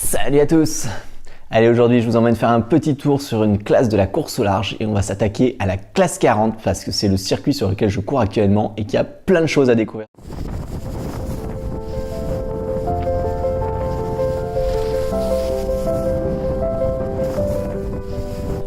Salut à tous! Allez, aujourd'hui je vous emmène faire un petit tour sur une classe de la course au large et on va s'attaquer à la classe 40 parce que c'est le circuit sur lequel je cours actuellement et qu'il y a plein de choses à découvrir.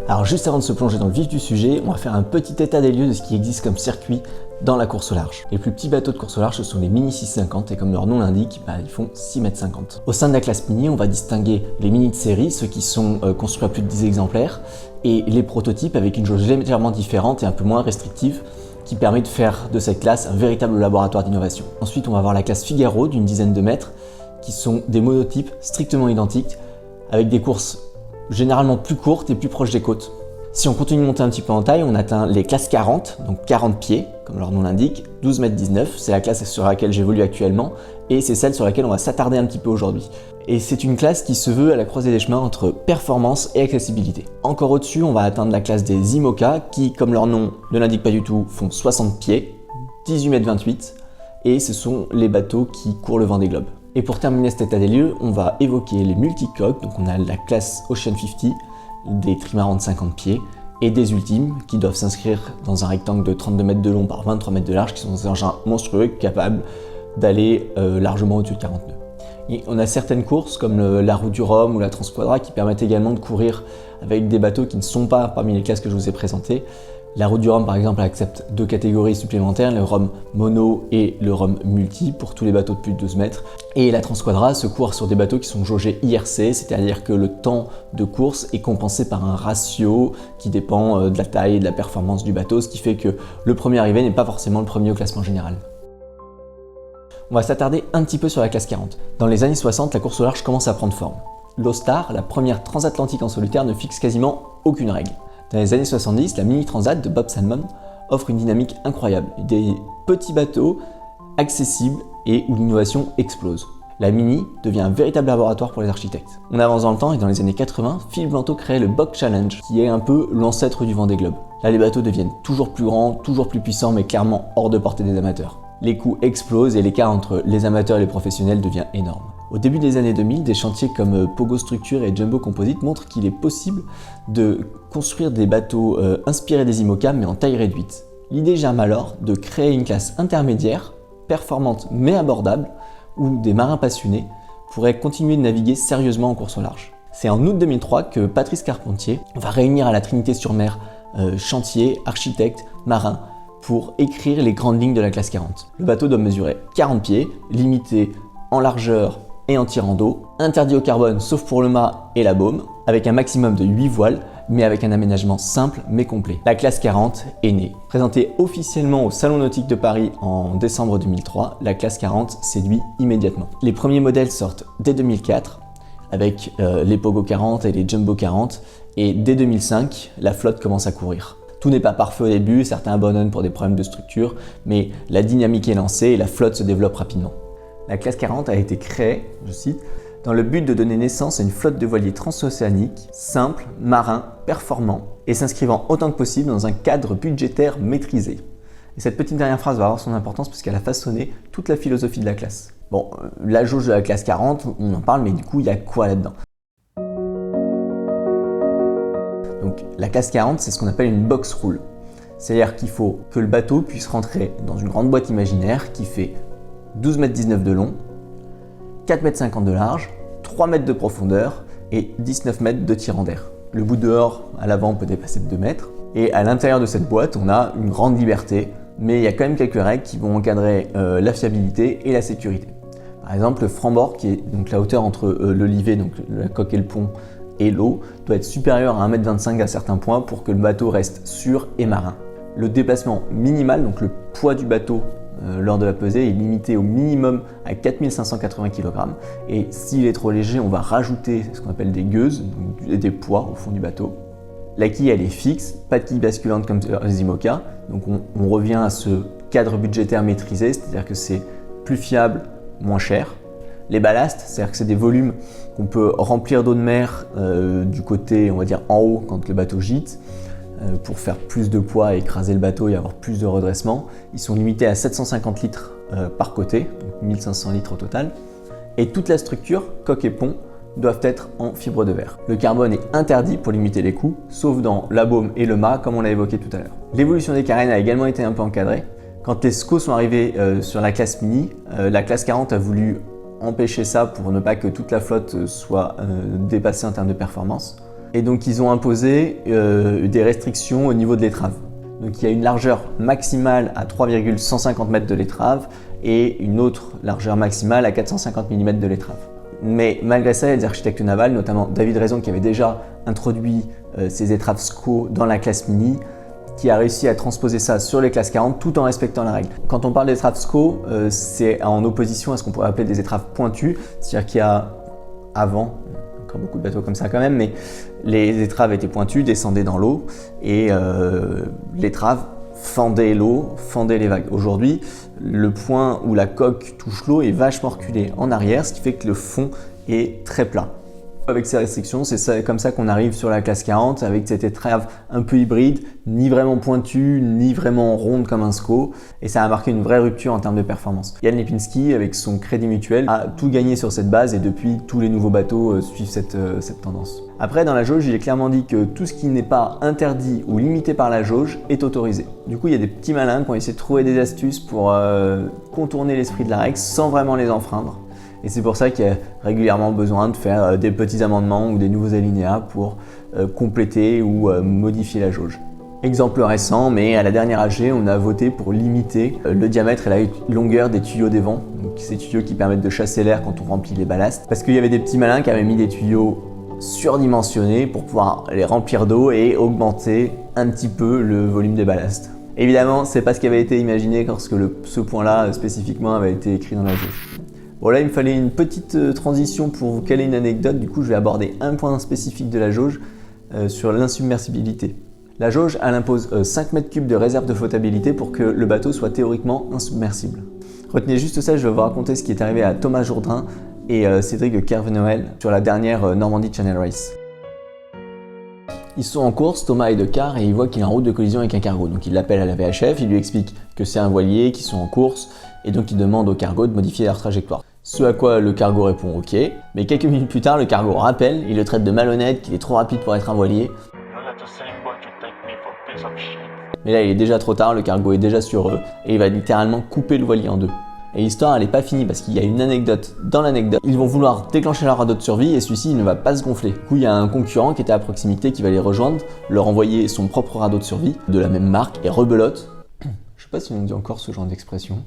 Alors juste avant de se plonger dans le vif du sujet, on va faire un petit état des lieux de ce qui existe comme circuit dans la course au large. Les plus petits bateaux de course au large, ce sont les Mini 650 et comme leur nom l'indique, ils font 6,50 m. Au sein de la classe Mini, on va distinguer les Mini de série, ceux qui sont construits à plus de 10 exemplaires, et les prototypes avec une jauge légèrement différente et un peu moins restrictive, qui permet de faire de cette classe un véritable laboratoire d'innovation. Ensuite, on va avoir la classe Figaro d'une dizaine de mètres, qui sont des monotypes strictement identiques, avec des courses généralement plus courtes et plus proches des côtes. Si on continue de monter un petit peu en taille, on atteint les classes 40, donc 40 pieds, comme leur nom l'indique, 12,19 m, c'est la classe sur laquelle j'évolue actuellement, et c'est celle sur laquelle on va s'attarder un petit peu aujourd'hui. Et c'est une classe qui se veut à la croisée des chemins entre performance et accessibilité. Encore au-dessus, on va atteindre la classe des IMOCA, qui, comme leur nom ne l'indique pas du tout, font 60 pieds, 18,28 m, et ce sont les bateaux qui courent le Vendée Globe. Et pour terminer cet état des lieux, on va évoquer les multicoques, donc on a la classe Ocean 50, des trimarans de 50 pieds, et des ultimes qui doivent s'inscrire dans un rectangle de 32 mètres de long par 23 mètres de large, qui sont des engins monstrueux capables d'aller largement au-dessus de 40 nœuds. Et on a certaines courses comme la Roue du Rhum ou la Transquadra qui permettent également de courir avec des bateaux qui ne sont pas parmi les classes que je vous ai présentées. La Roue du Rhum par exemple accepte deux catégories supplémentaires, le Rhum mono et le Rhum multi pour tous les bateaux de plus de 12 mètres. Et la Transquadra se court sur des bateaux qui sont jaugés IRC, c'est-à-dire que le temps de course est compensé par un ratio qui dépend de la taille et de la performance du bateau, ce qui fait que le premier arrivé n'est pas forcément le premier au classement général. On va s'attarder un petit peu sur la classe 40. Dans les années 60, la course au large commence à prendre forme. L'Ostar, la première transatlantique en solitaire, ne fixe quasiment aucune règle. Dans les années 70, la Mini Transat de Bob Salmon offre une dynamique incroyable, des petits bateaux accessibles et où l'innovation explose. La Mini devient un véritable laboratoire pour les architectes. On avance dans le temps et dans les années 80, Philippe Blanteau crée le Bock Challenge, qui est un peu l'ancêtre du Vendée Globe. Là, les bateaux deviennent toujours plus grands, toujours plus puissants, mais clairement hors de portée des amateurs. Les coûts explosent et l'écart entre les amateurs et les professionnels devient énorme. Au début des années 2000, des chantiers comme Pogo Structure et Jumbo Composite montrent qu'il est possible de construire des bateaux inspirés des IMOCA mais en taille réduite. L'idée germe alors de créer une classe intermédiaire, performante mais abordable, où des marins passionnés pourraient continuer de naviguer sérieusement en course au large. C'est en août 2003 que Patrice Carpentier va réunir à la Trinité-sur-Mer chantiers, architectes, marins, pour écrire les grandes lignes de la classe 40. Le bateau doit mesurer 40 pieds, limité en largeur et en tirant d'eau, interdit au carbone sauf pour le mât et la baume, avec un maximum de 8 voiles, mais avec un aménagement simple mais complet. La classe 40 est née. Présentée officiellement au Salon Nautique de Paris en décembre 2003, la classe 40 séduit immédiatement. Les premiers modèles sortent dès 2004, avec les Pogo 40 et les Jumbo 40, et dès 2005, la flotte commence à courir. Tout n'est pas parfait au début, certains abandonnent pour des problèmes de structure, mais la dynamique est lancée et la flotte se développe rapidement. La classe 40 a été créée, je cite, dans le but de donner naissance à une flotte de voiliers transocéaniques, simples, marins, performants et s'inscrivant autant que possible dans un cadre budgétaire maîtrisé. Et cette petite dernière phrase va avoir son importance puisqu'elle a façonné toute la philosophie de la classe. Bon, la jauge de la classe 40, on en parle, mais du coup, il y a quoi là-dedans ? Donc la classe 40, c'est ce qu'on appelle une box rule. C'est-à-dire qu'il faut que le bateau puisse rentrer dans une grande boîte imaginaire qui fait 12,19 m de long, 4,50 m de large, 3 mètres de profondeur et 19 mètres de tirant d'air. Le bout dehors à l'avant peut dépasser de 2 mètres. Et à l'intérieur de cette boîte, on a une grande liberté, mais il y a quand même quelques règles qui vont encadrer la fiabilité et la sécurité. Par exemple, le franc-bord, qui est donc la hauteur entre l'olivet, donc la coque et le pont, et l'eau, doit être supérieur à 1,25 m à certains points pour que le bateau reste sûr et marin. Le déplacement minimal, donc le poids du bateau lors de la pesée, est limité au minimum à 4580 kg. Et s'il est trop léger, on va rajouter ce qu'on appelle des gueuses, donc des poids au fond du bateau. La quille, elle est fixe, pas de quille basculante comme les IMOCA. Donc on revient à ce cadre budgétaire maîtrisé, c'est-à-dire que c'est plus fiable, moins cher. Les ballasts, c'est-à-dire que c'est des volumes qu'on peut remplir d'eau de mer du côté, on va dire, en haut quand le bateau gîte, pour faire plus de poids, écraser le bateau et avoir plus de redressement. Ils sont limités à 750 litres par côté, donc 1500 litres au total. Et toute la structure, coque et pont, doivent être en fibre de verre. Le carbone est interdit pour limiter les coûts, sauf dans la baume et le mât, comme on l'a évoqué tout à l'heure. L'évolution des carènes a également été un peu encadrée. Quand les SCO sont arrivés sur la classe Mini, la classe 40 a voulu empêcher ça pour ne pas que toute la flotte soit dépassée en termes de performance. Et donc ils ont imposé des restrictions au niveau de l'étrave. Donc il y a une largeur maximale à 3,150 mètres de l'étrave et une autre largeur maximale à 450 mm de l'étrave. Mais malgré ça, il y a des architectes navals, notamment David Raison qui avait déjà introduit ces étraves SCO dans la classe Mini, qui a réussi à transposer ça sur les classes 40 tout en respectant la règle. Quand on parle d'étraves SCO, c'est en opposition à ce qu'on pourrait appeler des étraves pointues, c'est-à-dire qu'il y a avant, encore beaucoup de bateaux comme ça quand même, mais les étraves étaient pointues, descendaient dans l'eau et l'étrave fendait l'eau, fendait les vagues. Aujourd'hui, le point où la coque touche l'eau est vachement reculé en arrière, ce qui fait que le fond est très plat. Avec ces restrictions, c'est comme ça qu'on arrive sur la classe 40 avec cette étrave un peu hybride, ni vraiment pointue, ni vraiment ronde comme un SCO, et ça a marqué une vraie rupture en termes de performance. Jan Lipinski, avec son Crédit Mutuel, a tout gagné sur cette base et depuis, tous les nouveaux bateaux suivent cette tendance. Après, dans la jauge, il est clairement dit que tout ce qui n'est pas interdit ou limité par la jauge est autorisé. Du coup, il y a des petits malins qui ont essayé de trouver des astuces pour contourner l'esprit de la règle sans vraiment les enfreindre. Et c'est pour ça qu'il y a régulièrement besoin de faire des petits amendements ou des nouveaux alinéas pour compléter ou modifier la jauge. Exemple récent, mais à la dernière AG, on a voté pour limiter le diamètre et la longueur des tuyaux des vents. Donc ces tuyaux qui permettent de chasser l'air quand on remplit les ballasts. Parce qu'il y avait des petits malins qui avaient mis des tuyaux surdimensionnés pour pouvoir les remplir d'eau et augmenter un petit peu le volume des ballasts. Évidemment, c'est pas ce qui avait été imaginé lorsque ce point-là spécifiquement avait été écrit dans la jauge. Bon là, il me fallait une petite transition pour vous caler une anecdote. Du coup, je vais aborder un point spécifique de la jauge sur l'insubmersibilité. La jauge, elle impose 5 mètres cubes de réserve de flottabilité pour que le bateau soit théoriquement insubmersible. Retenez juste ça, je vais vous raconter ce qui est arrivé à Thomas Jourdain et Cédric de Kervenoël sur la dernière Normandie Channel Race. Ils sont en course, Thomas est de quart et il voit qu'il est en route de collision avec un cargo. Donc il l'appelle à la VHF, il lui explique que c'est un voilier, qu'ils sont en course et donc il demande au cargo de modifier leur trajectoire. Ce à quoi le cargo répond OK, mais quelques minutes plus tard, le cargo rappelle, il le traite de malhonnête, qu'il est trop rapide pour être un voilier. Mais là, il est déjà trop tard, le cargo est déjà sur eux et il va littéralement couper le voilier en deux. Et l'histoire, elle n'est pas finie parce qu'il y a une anecdote dans l'anecdote. Ils vont vouloir déclencher leur radeau de survie et celui-ci il ne va pas se gonfler. Du coup, il y a un concurrent qui était à proximité qui va les rejoindre, leur envoyer son propre radeau de survie de la même marque et rebelote. Je sais pas si on dit encore ce genre d'expression.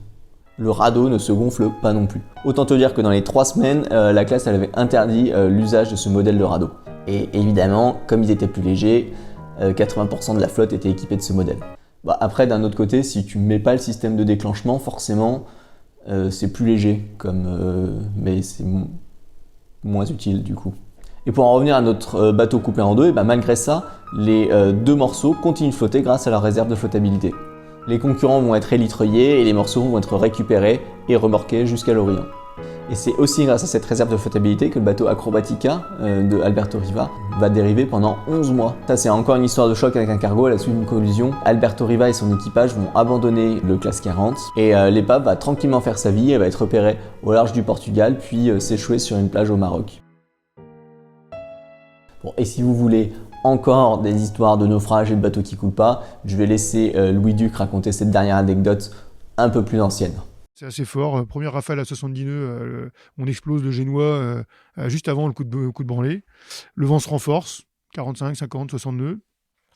Le radeau ne se gonfle pas non plus. Autant te dire que dans les 3 semaines, la classe elle avait interdit l'usage de ce modèle de radeau. Et évidemment, comme ils étaient plus légers, 80% de la flotte était équipée de ce modèle. Bah, après, d'un autre côté, si tu mets pas le système de déclenchement, forcément, c'est plus léger, mais c'est moins utile du coup. Et pour en revenir à notre bateau coupé en deux, et bah, malgré ça, les deux morceaux continuent de flotter grâce à leur réserve de flottabilité. Les concurrents vont être élitreuillés et les morceaux vont être récupérés et remorqués jusqu'à l'Orient. Et c'est aussi grâce à cette réserve de flottabilité que le bateau Acrobatica de Alberto Riva va dériver pendant 11 mois. Ça, c'est encore une histoire de choc avec un cargo à la suite d'une collision. Alberto Riva et son équipage vont abandonner le classe 40 et l'épave va tranquillement faire sa vie. Elle va être repérée au large du Portugal puis s'échouer sur une plage au Maroc. Bon, et si vous voulez encore des histoires de naufrages et de bateaux qui coulent pas, je vais laisser Louis Duc raconter cette dernière anecdote un peu plus ancienne. C'est assez fort. Première rafale à 70 nœuds, on explose le Génois juste avant le coup de branlée. Le vent se renforce, 45, 50, 60 nœuds.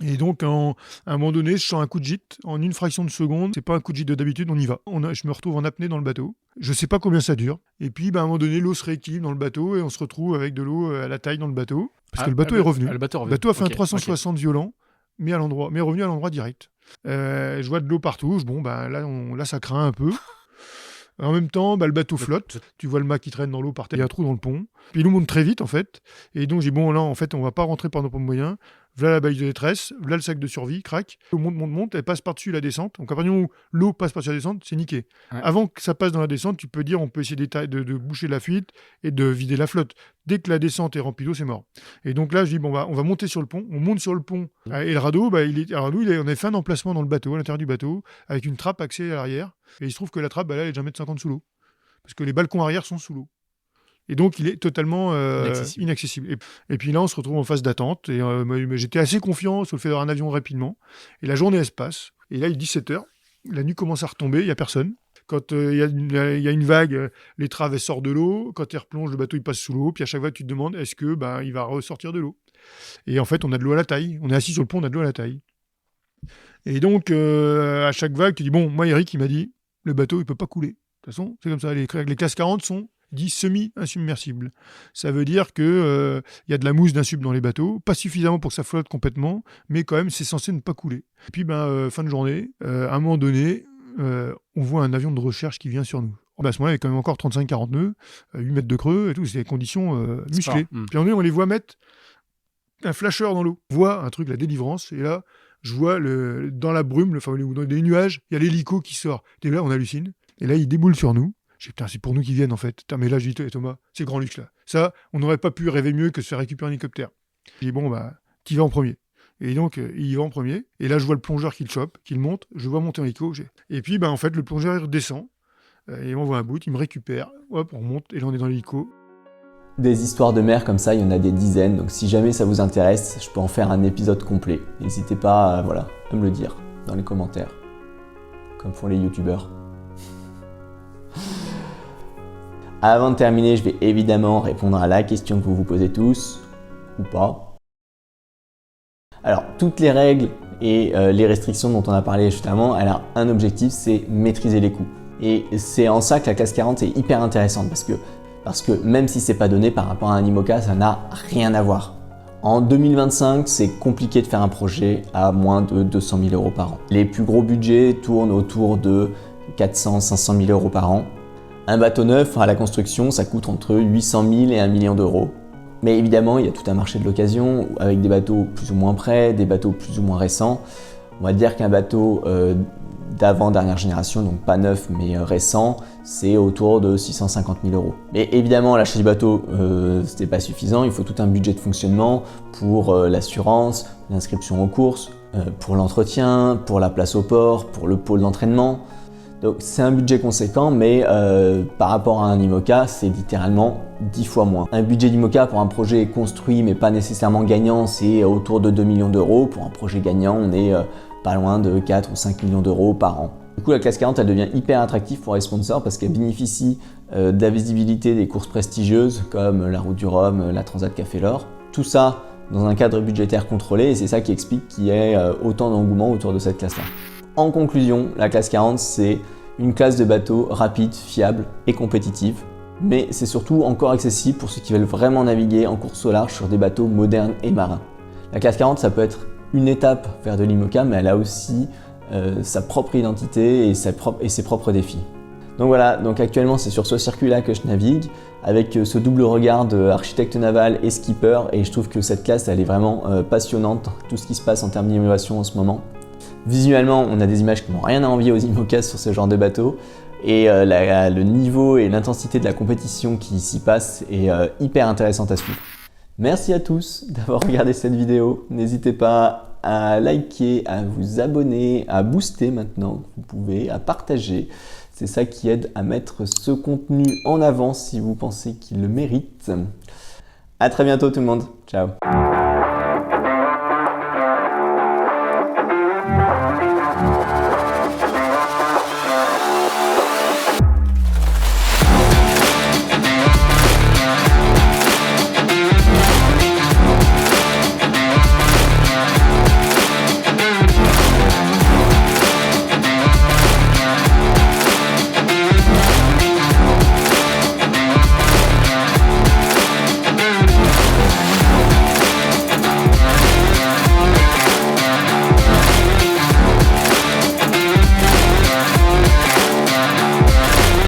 Et donc, à un moment donné, je sens un coup de gîte en une fraction de seconde. C'est pas un coup de gîte de d'habitude, on y va. Je me retrouve en apnée dans le bateau. Je sais pas combien ça dure. Et puis, à un moment donné, l'eau se rééquilibre dans le bateau et on se retrouve avec de l'eau à la taille dans le bateau. Parce que le bateau est revenu. Le bateau a fait un 360 violent, mais revenu à l'endroit direct. Je vois de l'eau partout. Là, ça craint un peu. En même temps, le bateau flotte. Tu vois le mât qui traîne dans l'eau par terre. Il y a un trou dans le pont. Puis il nous monte très vite, en fait. Et donc, j'ai dit, là, en fait, on va pas rentrer par nos pompes moyens. Voilà la baille de détresse. Voilà le sac de survie, crac. L'eau monte. Elle passe par-dessus la descente. Donc, à partir du moment où l'eau passe par-dessus la descente, c'est niqué. Ouais. Avant que ça passe dans la descente, tu peux dire, on peut essayer de boucher la fuite et de vider la flotte. Dès que la descente est remplie d'eau, c'est mort. Et donc là, je dis, on va monter sur le pont. On monte sur le pont. Et le radeau, on a fait un emplacement dans le bateau, à l'intérieur du bateau, avec une trappe axée à l'arrière. Et il se trouve que la trappe, elle est déjà 1,50 m sous l'eau. Parce que les balcons arrière sont sous l'eau. Et donc, il est totalement Inaccessible. inaccessible. Et puis là, on se retrouve en phase d'attente. Et j'étais assez confiant sur le fait d'avoir un avion rapidement. Et la journée, elle se passe. Et là, il est 17h. La nuit commence à retomber. Il n'y a personne. Quand il y a une vague, l'étrave elle sort de l'eau. Quand elle replonge, le bateau il passe sous l'eau. Puis à chaque fois, tu te demandes est-ce que il va ressortir de l'eau. Et en fait, on a de l'eau à la taille. On est assis sur le pont, on a de l'eau à la taille. Et donc, à chaque vague, tu dis bon, moi, Eric, il m'a dit le bateau, il peut pas couler. De toute façon, c'est comme ça. Les classes 40 sont dit semi-insubmersible. Ça veut dire que y a de la mousse d'insub dans les bateaux, pas suffisamment pour que ça flotte complètement, mais quand même c'est censé ne pas couler. Et puis fin de journée, à un moment donné, on voit un avion de recherche qui vient sur nous. À ce moment-là, il y a quand même encore 35-40 nœuds, 8 mètres de creux et tout, c'est des conditions musclées. Puis on les voit mettre un flasheur dans l'eau. On voit un truc, la délivrance, et là, je vois dans la brume, dans les nuages, il y a l'hélico qui sort. Et là, on hallucine. Et là, il déboule sur nous. J'ai dit, putain, c'est pour nous qu'ils viennent en fait. Putain, mais là, je dis, Thomas, c'est grand luxe là. Ça, on n'aurait pas pu rêver mieux que de se faire récupérer un hélicoptère. J'ai dit, bon, t'y vas en premier. Et donc, il y va en premier. Et là, je vois le plongeur qui le chope, qui le monte. Je vois monter en hélico. Et puis, en fait, le plongeur, il redescend. Et il m'envoie un bout, il me récupère. Hop, on remonte. Et là, on est dans l'hélico. Des histoires de mer comme ça, il y en a des dizaines. Donc, si jamais ça vous intéresse, je peux en faire un épisode complet. N'hésitez pas à me le dire dans les commentaires. Comme font les youtubeurs. Avant de terminer, je vais évidemment répondre à la question que vous vous posez tous, ou pas. Alors, toutes les règles et les restrictions dont on a parlé juste avant, elles ont un objectif, c'est maîtriser les coûts. Et c'est en ça que la classe 40 est hyper intéressante, parce que même si c'est pas donné par rapport à un IMOCA, ça n'a rien à voir. En 2025, c'est compliqué de faire un projet à moins de 200 000 € par an. Les plus gros budgets tournent autour de 400-500 000 € par an. Un bateau neuf à la construction, ça coûte entre 800 000 et 1 million d'euros. Mais évidemment, il y a tout un marché de l'occasion avec des bateaux plus ou moins prêts, des bateaux plus ou moins récents. On va dire qu'un bateau d'avant-dernière génération, donc pas neuf mais récent, c'est autour de 650 000 €. Mais évidemment, l'achat du bateau, c'était pas suffisant. Il faut tout un budget de fonctionnement pour l'assurance, l'inscription aux courses, pour l'entretien, pour la place au port, pour le pôle d'entraînement. Donc c'est un budget conséquent, mais par rapport à un IMOCA, c'est littéralement 10 fois moins. Un budget d'IMOCA pour un projet construit mais pas nécessairement gagnant, c'est autour de 2 millions d'euros. Pour un projet gagnant, on est pas loin de 4 ou 5 millions d'euros par an. Du coup, la classe 40, elle devient hyper attractive pour les sponsors parce qu'elle bénéficie de la visibilité des courses prestigieuses comme la Route du Rhum, la Transat Café L'Or. Tout ça dans un cadre budgétaire contrôlé et c'est ça qui explique qu'il y ait autant d'engouement autour de cette classe-là. En conclusion, la classe 40, c'est une classe de bateau rapide, fiable et compétitive, mais c'est surtout encore accessible pour ceux qui veulent vraiment naviguer en course au large sur des bateaux modernes et marins. La classe 40, ça peut être une étape vers de l'IMOCA, mais elle a aussi sa propre identité et ses propres défis. Donc voilà, actuellement c'est sur ce circuit-là que je navigue, avec ce double regard d'architecte naval et skipper, et je trouve que cette classe, elle est vraiment passionnante, tout ce qui se passe en termes d'innovation en ce moment. Visuellement, on a des images qui n'ont rien à envier aux IMOCA sur ce genre de bateau et le niveau et l'intensité de la compétition qui s'y passe est hyper intéressante à suivre. Merci à tous d'avoir regardé cette vidéo. N'hésitez pas à liker, à vous abonner, à booster maintenant, vous pouvez, à partager. C'est ça qui aide à mettre ce contenu en avant si vous pensez qu'il le mérite. À très bientôt tout le monde. Ciao.